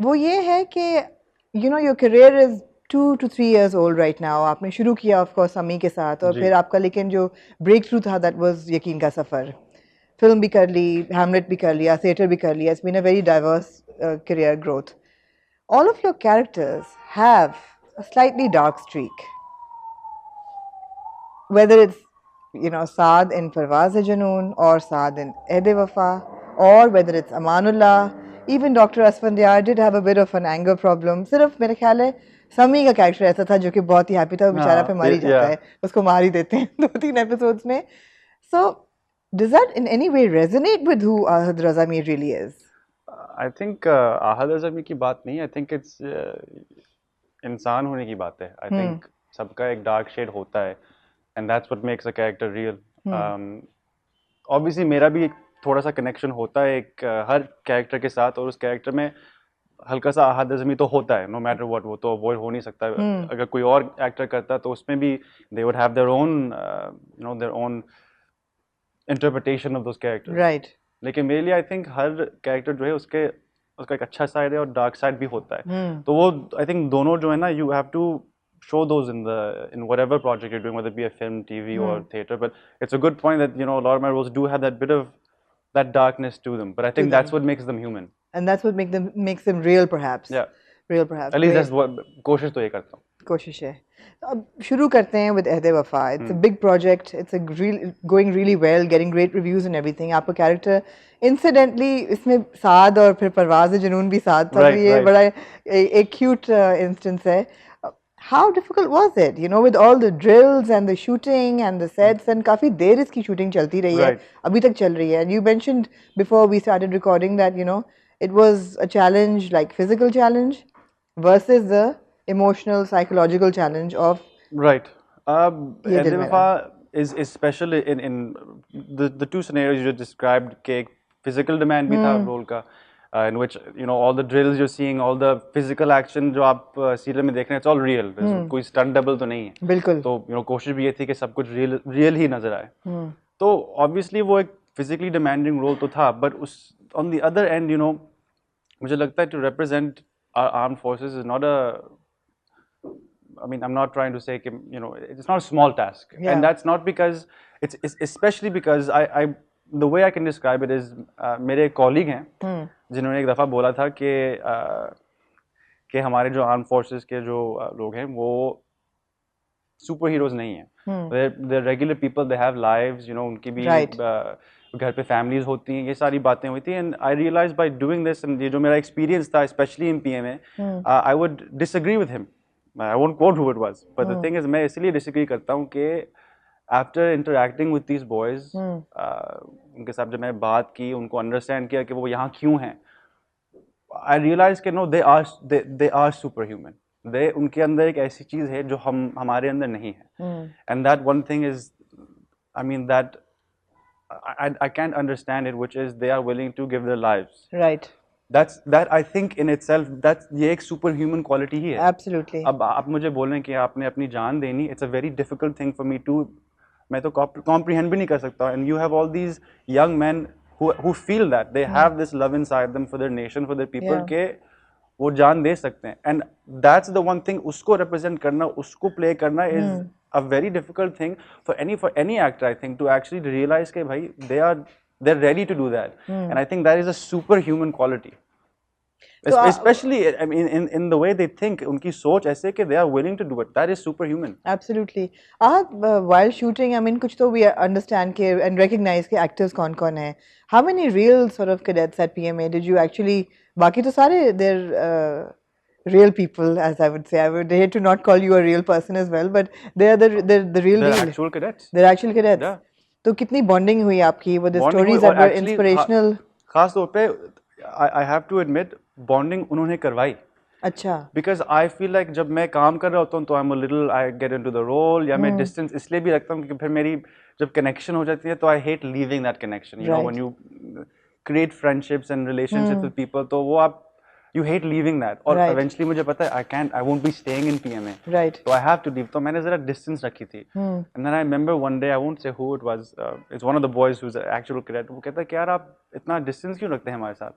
वो ये है कि your career is 2 to 3 years old right now. आपने शुरू किया ऑफ कोर्स अम्मी के साथ, और जी फिर आपका लेकिन जो ब्रेक थ्रू था दैट वाज यकीन का सफ़र. फिल्म भी कर ली, हैमलेट भी कर लिया, थिएटर भी कर लिया. It's been a very diverse career growth. All of your characters have a slightly dark streak, whether it's Saad in Parvaz Janoon or Saad in Ehde Wafa, or whether it's Amanullah. Even Dr. Asfandyar did have a bit of an anger problem. सिर्फ मेरे ख्याल है समी का character ऐसा था जो कि बहुत ही हैप्पी था, वो बेचारा पे हाँ मर ही या जाता है, उसको मार ही देते हैं 2-3 एपिसोड्स में. So does that in any way resonate with who Ahad Raza Mir really is? I think Ahad Azmi की बात नहीं, आई थिंक इट्स इंसान होने की बात है. आई Hmm. थिंक सबका एक डार्क शेड होता है and that's what makes a character real. Obviously मेरा भी एक थोड़ा सा कनेक्शन होता है एक हर कैरेक्टर के साथ, और उस कैरेक्टर में हल्का सा आहद अज़मी तो होता है नो मैटर व्हाट. वो तो अवॉइड हो नहीं सकता. अगर कोई और एक्टर करता तो उसमें भी they would have their own their own interpretation of those characters. Right. लेकिन मेरे लिए आई थिंक हर कैरेक्टर जो है उसके उसका एक अच्छा साइड है और डार्क साइड भी होता है. तो वो आई थिंक दोनों जो है ना, you have to show those in whatever project you're doing, whether it be a film, TV, or theater. But it's a good point that a lot of my roles do have that bit of that darkness to them. But I To think them. that's what makes them human. And that's what makes them real, perhaps. Yeah, Real, perhaps. at least Great. that's what कोशिश तो ये करता हूँ. कोशिश है. तो अब शुरू करते हैं with अहदे वफा. It's a big project. It's going really well, getting great reviews and everything. आपका character incidentally इसमें साद और फिर परवाज़ जुनून भी साथ था. तो ये बड़ा एक cute instance है. How difficult was it? With all the drills and the shooting and the sets, and काफी देर इसकी shooting चलती रही है. अभी तक चल रही है. And you mentioned before we started recording that it was a challenge, like physical challenge, versus the emotional, psychological challenge of Right. ये दिल Ehde मेरा. Wafa is special in the two scenarios you just described. कि एक physical demand भी था role का, in which all the drills you're seeing, all the physical action जो आप serial में देख रहे हैं, it's all real. कोई stunt double तो नहीं है. बिल्कुल. तो कोशिश भी ये थी कि सब कुछ real ही नजर आए. तो obviously वो एक physically demanding role तो था, but उस on the other end मुझे लगता है to represent our armed forces is not a, I mean, I'm not trying to say, it's not a small task. Yeah. And that's not because, it's especially because the way I can describe it is, मेरे colleague हैं, जिन्होंने एक दफ़ा बोला था कि हमारे जो armed forces के जो लोग हैं, वो सुपर हीरोज नहीं हैं. They're regular people, they have lives, उनकी भी Right. घर पे families होती हैं, ये सारी बातें हुई थी. And I realized by doing this, and ये जो मेरा experience था, especially in PMA, I would disagree with him. I won't quote who it was, but the thing is, मैं इसलिए disagree करता हूँ कि after interacting with these boys, उनके साथ जब मैंने बात की, उनको understand किया कि वो यहाँ क्यों हैं, I realized कि no, they are superhuman. उनके अंदर एक ऐसी चीज है जो हमारे अंदर नहीं है. And that one thing is, I mean, that I can't understand it, which is they are willing to give their lives. Right. That I think in itself, ये एक superhuman quality ही है. Absolutely. अब आप मुझे बोल रहे हैं कि आपने अपनी जान देनी, it's a very difficult thing for me to, मैं तो comprehend भी नहीं कर सकता. And you have all these young men who feel that they have this love inside them for their nation, for their people, Yeah. के वो जान दे सकते हैं. And that's the one thing, उसको represent करना, उसको play करना is a very difficult thing for any actor, I think, to actually realize कि भाई they're ready to do that. And I think that is a superhuman quality. So, Especially, I mean, in the way they think, उनकी सोच ऐसे कि they are willing to do it. That is superhuman. Absolutely. While shooting, I mean, कुछ तो we understand के and recognize के actors कौन-कौन हैं. How many real sort of cadets at PMA did you actually? बाकी तो सारे they're real people, as I would say. I would hate to not call you a real person as well, but they're the real They're deal. actual cadets. They're actual cadets. Yeah. तो कितनी bonding हुई आपकी? Were the Bonding stories हुई, और that were actually inspirational? खास तौर पे I have to admit, bonding उन्होंने करवाई. अच्छा. Because I feel like जब मैं काम कर रहा होता हूँ तो I'm a little, I get into the role, या मैं distance इसलिए भी रखता हूँ क्योंकि फिर मेरी जब connection हो जाती है तो I hate leaving that connection. You know, when you create friendships and relationships with people, तो वो आप you hate leaving that. और eventually मुझे पता है I won't be staying in PMA. Right. So I have to leave. तो मैंने जरा distance रखी थी. And then I remember one day, I won't say who it was. It's one of the boys who's an actual cadet. वो कहता है कि यार आप इतना distance क्यों रखते हैं हमारे साथ?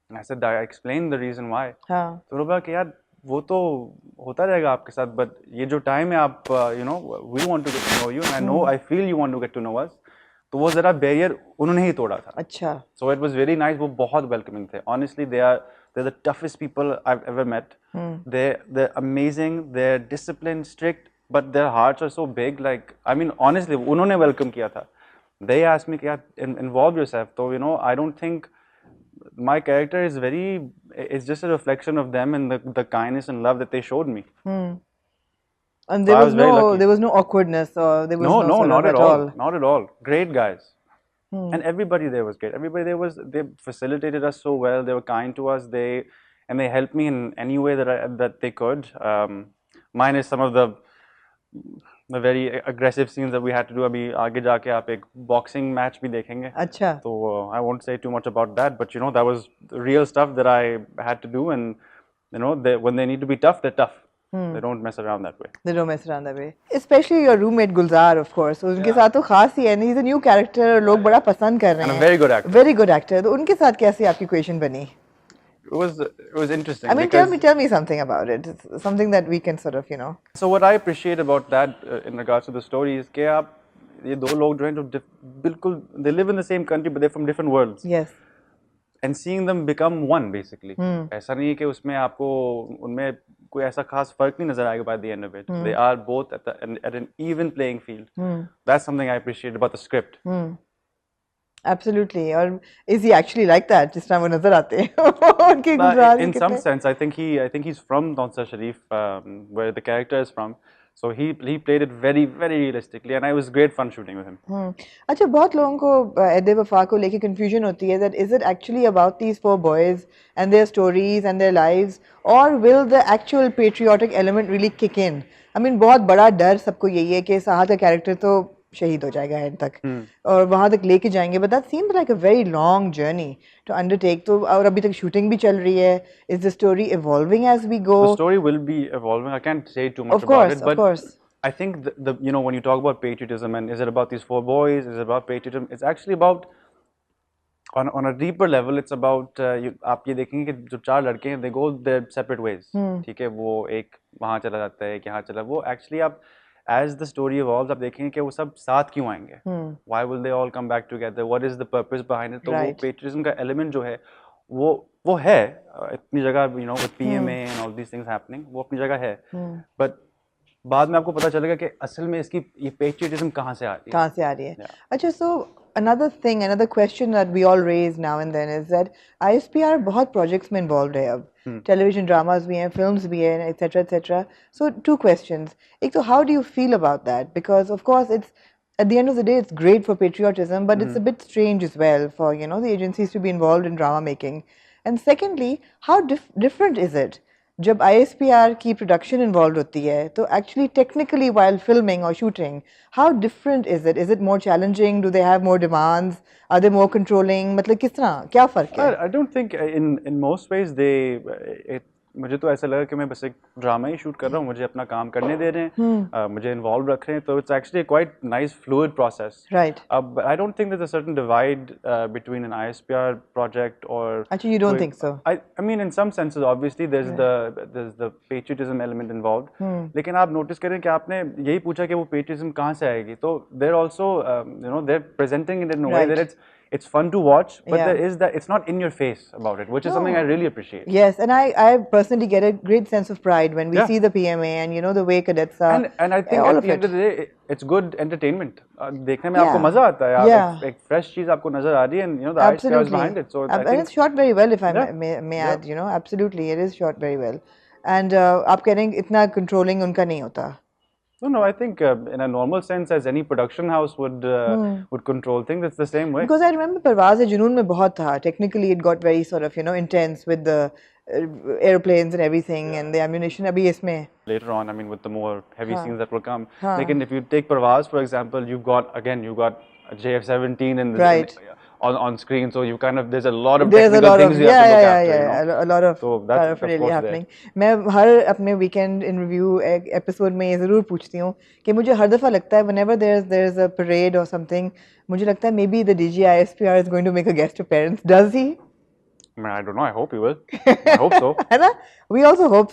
And I said, I explained the reason why. हाँ तो उन्होंने बोला कि यार वो तो होता रहेगा आपके साथ, but ये जो टाइम है आप you know we want to get to know you and I know I feel you want to get to know us. तो वो जरा बैरियर उन्होंने ही तोड़ा था. अच्छा So it was very nice. वो बहुत welcoming थे. Honestly, they're the toughest people I've ever met. They're amazing. They're disciplined, strict, but their hearts are so big. Like I mean, honestly, उन्होंने welcome किया था. They asked me कि यार involve yourself. So you know, I don't think my character is it's just a reflection of them and the kindness and love that they showed me. and there I was was very no lucky. there was no awkwardness or there was no sort not of at all. Not at all. Great guys. And everybody there was great. Everybody there they facilitated us so well. They were kind to us. They helped me in any way that they could. Minus some of the very aggressive scenes that we had to do. अभी आगे जाके आप एक boxing match भी देखेंगे. अच्छा So I won't say too much about that, but you know that was real stuff that I had to do, and you know when they need to be tough, they're tough. They don't mess around that way. they don't mess around that way especially your roommate Gulzar of course उनके साथ तो खास ही है he's a new character और लोग बड़ा पसंद कर रहे And हैं a very good actor. very good actor तो उनके साथ कैसी आपकी equation बनी It was interesting. I mean because, tell me something about it. It's something that we can sort of you know So what I appreciate about that in regards to the story is कि आप ये दो लोग जो हैं जो बिल्कुल they live in the same country but they're from different worlds. yes And seeing them become one basically. ऐसा नहीं है कि उसमें आपको उनमें कोई ऐसा खास फर्क नहीं नजर आएगा by the end of it. They are both at an even playing field. That's something I appreciate about the script. absolutely और is he actually like that जिस तरह वो नजर आते हैं उनके गुलजार In some sense, I think he's from Naunsar Sharif, where the character is from. So he played it very very realistically, and it was great fun shooting with him. अच्छा बहुत लोगों को ऐदे वफा को लेके confusion होती है that is it actually about these four boys and their stories and their lives or will the actual patriotic element really kick in? I mean बहुत बड़ा डर सबको यही है कि साहत का character तो शहीद हो जाएगा एंड तक और वहां तक लेके जाएंगे but that seems like a very long journey to undertake तो और अभी तक शूटिंग भी चल रही है is the story evolving as we go The story will be evolving. I can't say too much Of course, about it, of but course. I think the you know when you talk about patriotism and is it about these four boys? Is it about patriotism? It's actually about on a deeper level. It's about आप ये देखेंगे कि जो चार लड़के हैं they go their separate ways. ठीक है वो एक वहाँ चला जाता है एक यहाँ चला वो actually आप as the story evolves आप देखेंगे कि वो सब साथ क्यों आएंगे why will they all come back together what is the purpose behind it तो वो Right. patriotism का element जो है वो है इतनी जगह you know with PMA and all these things happening वो अपनी जगह है but बाद में आपको पता चलेगा कि असल में इसकी ये patriotism कहाँ से आ रही है कहाँ से आ रही है अच्छा so another thing another question that we all raise now and then is that ISPR बहुत projects में involved है अब television dramas भी हैं films भी हैं etc so two questions एक तो how do you feel about that because of course it's at the end of the day it's great for patriotism but it's a bit strange as well for you know the agencies to be involved in drama making and secondly how different is it जब ISPR की production involved होती है तो actually technically while filming or shooting how different is it more challenging do they have more demands are they more controlling मतलब किस तरह क्या फर्क है I don't think in most ways मुझे तो ऐसा लगा कि मैं बस एक ड्रामा ही शूट कर रहा हूँ मुझे अपना काम करने दे रहे हैं मुझे इन्वॉल्व रख रहे हैं तो it's actually quite nice fluid process right अब I don't think there's a certain divide between an ISPR project or actually you don't think so I mean in some senses obviously there's the patriotism element involved लेकिन आप notice करें कि आपने यही पूछा कि वो patriotism कहाँ से आएगी तो they're also you know they're presenting it in a way that it's fun to watch but there is that it's not in your face about it which is something I really appreciate yes and I personally get a great sense of pride when we see the PMA and you know the way cadets are and I think at the end of the day it's good entertainment देखने में आपको मजा आता है आप एक fresh चीज आपको नजर आ रही है and you know the ISPR is behind it so and it's shot very well if I may add you know absolutely it is shot very well and आप कह रहे हैं इतना controlling उनका नहीं होता No, I think in a normal sense, as any production house would control things, it's the same way. Because I remember Parvaz Junoon mein bahut tha. Technically, it got very sort of intense with the airplanes and everything and the ammunition. Abhi isme later on, I mean, with the more heavy scenes that will come. Like, if you take Parvaz, for example, you've got a JF-17 in right. On screen, so you kind of there's a lot of technical things you have to look after. You know? A lot of so that's really happening. मैं हर अपने weekend in review episode में ये ज़रूर पूछती हूँ कि मुझे हर दफ़ा लगता है whenever there's a parade or something मुझे लगता है maybe the DG ISPR is going to make a guest appearance. Does he? I mean, I don't know. I hope he will. I hope so. है ना? We also hope so.